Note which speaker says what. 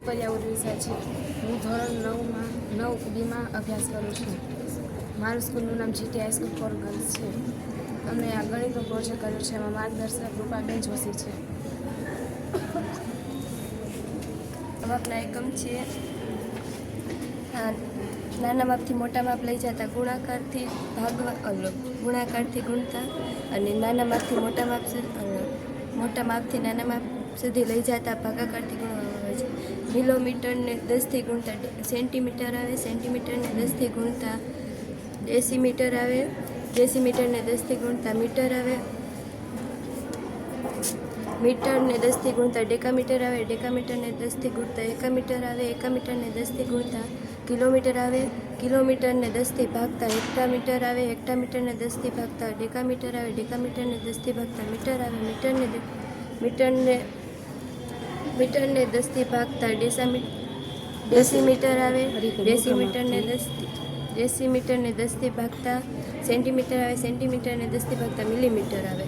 Speaker 1: પર્યાવરણ વિષય છે. હું ધોરણ 9 બીમાં અભ્યાસ કરું છું. મારું સ્કૂલનું નામ જીટી હાઈસ્કૂલ ફોર ગર્લ્સ છે. અમે આ ગણિતનો પ્રોજેક્ટ કર્યો છે. એમાં માર્ગદર્શક રૂપાબેન જોશી છે.
Speaker 2: માપના એકમ છે નાના માપથી મોટા માપ લઈ જતા ગુણાકારથી ગુણાકારથી ગુણતા અને નાના માપથી મોટા માપથી નાના માપ સુધી લઈ જતા ભાગાકારથી ગુણવામાં આવે છે. મિલોમીટરને 10થી ગુણતા સેન્ટીમીટર આવે, સેન્ટીમીટરને 10થી ગુણતા ડેસીમીટર આવે, ડેસીમીટરને 10થી ગુણતા મીટર આવે, મીટરને 10થી ગુણતા ડેકામીટર આવે, ડેકામીટરને 10થી ગુણતા એકામીટર આવે, એકામીટરને 10થી ગુણતા કિલોમીટર આવે, કિલોમીટરને 10થી ભાગતા હેક્ટામીટર આવે, હેક્ટામીટરને 10થી ભાગતા ડેકામીટર આવે, ડેકામીટરને 10થી ભાગતા મીટર આવે, મીટરને 10થી ભાગતા ડેસીમીટર આવે, ડેસીમીટરને 10થી ભાગતા સેન્ટીમીટર આવે, સેન્ટીમીટરને 10થી ભાગતા મિલીમીટર આવે.